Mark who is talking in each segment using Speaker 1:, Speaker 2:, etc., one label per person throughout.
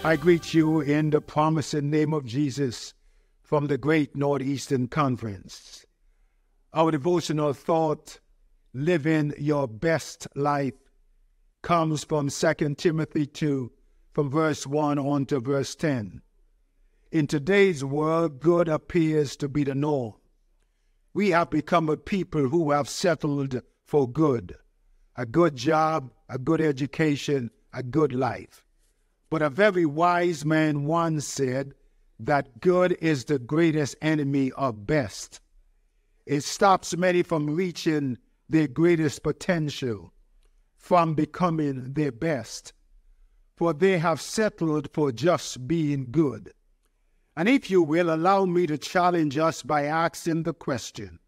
Speaker 1: I greet you in the promise and name of Jesus from the Great Northeastern Conference. Our devotional thought, living your best life, comes from 2 Timothy 2, from verse 1 on to verse 10. In today's world, good appears to be the norm. We have become a people who have settled for good, a good job, a good education, a good life. But a very wise man once said that good is the greatest enemy of best. It stops many from reaching their greatest potential, from becoming their best, for they have settled for just being good. And if you will, allow me to challenge us by asking the question,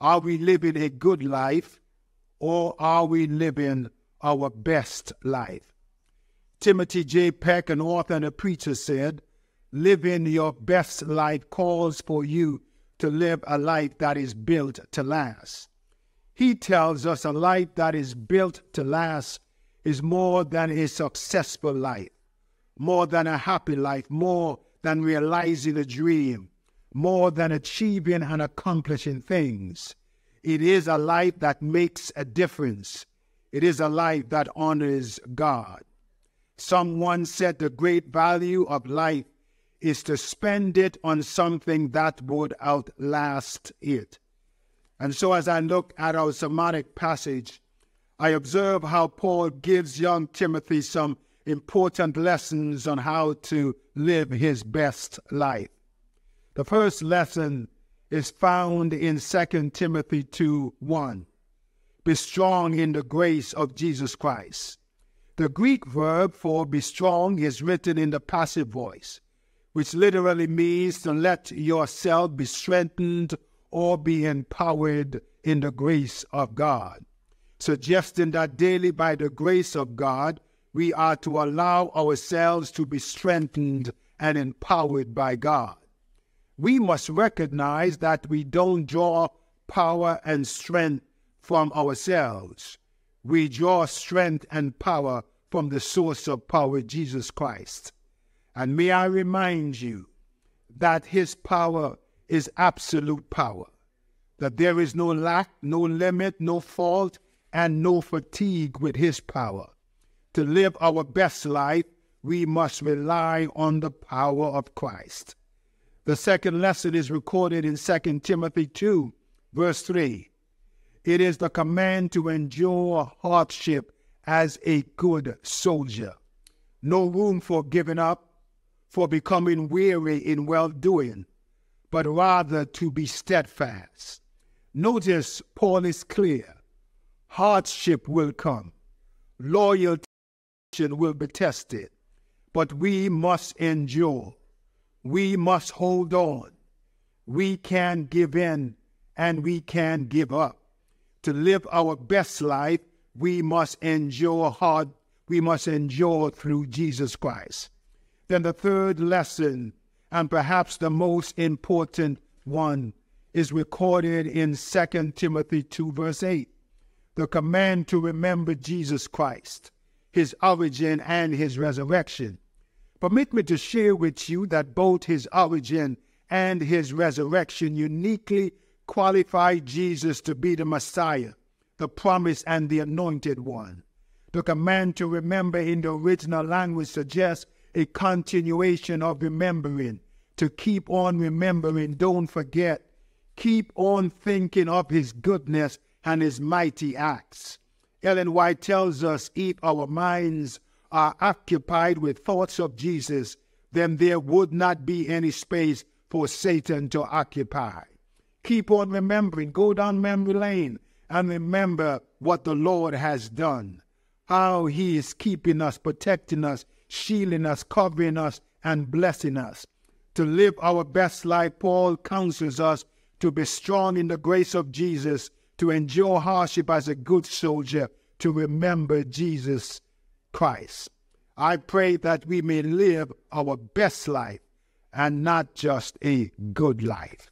Speaker 1: are we living a good life, or are we living our best life? Timothy J. Peck, an author and a preacher, said, living your best life calls for you to live a life that is built to last. He tells us a life that is built to last is more than a successful life, more than a happy life, more than realizing a dream, more than achieving and accomplishing things. It is a life that makes a difference. It is a life that honors God. Someone said the great value of life is to spend it on something that would outlast it. And so as I look at our sermonic passage, I observe how Paul gives young Timothy some important lessons on how to live his best life. The first lesson is found in 2 Timothy 2:1. Be strong in the grace of Jesus Christ. The Greek verb for be strong is written in the passive voice, which literally means to let yourself be strengthened or be empowered in the grace of God, suggesting that daily by the grace of God, we are to allow ourselves to be strengthened and empowered by God. We must recognize that we don't draw power and strength from ourselves. We draw strength and power from the source of power, Jesus Christ. And may I remind you that his power is absolute power, that there is no lack, no limit, no fault, and no fatigue with his power. To live our best life, we must rely on the power of Christ. The second lesson is recorded in 2 Timothy 2, verse 3. It is the command to endure hardship as a good soldier. No room for giving up, for becoming weary in well-doing, but rather to be steadfast. Notice Paul is clear. Hardship will come. Loyalty will be tested. But we must endure. We must hold on. We can't give in and we can't give up. To live our best life, we must endure hard. We must endure through Jesus Christ. Then the third lesson, and perhaps the most important one, is recorded in 2 Timothy 2, verse 8. The command to remember Jesus Christ, his origin and his resurrection. Permit me to share with you that both his origin and his resurrection uniquely qualify Jesus to be the Messiah, the promised and the anointed one. The command to remember in the original language suggests a continuation of remembering, to keep on remembering, don't forget, keep on thinking of his goodness and his mighty acts. Ellen White tells us if our minds are occupied with thoughts of Jesus, then there would not be any space for Satan to occupy. Keep on remembering, go down memory lane and remember what the Lord has done, how he is keeping us, protecting us, shielding us, covering us, and blessing us. To live our best life, Paul counsels us to be strong in the grace of Jesus, to endure hardship as a good soldier, to remember Jesus Christ. I pray that we may live our best life and not just a good life.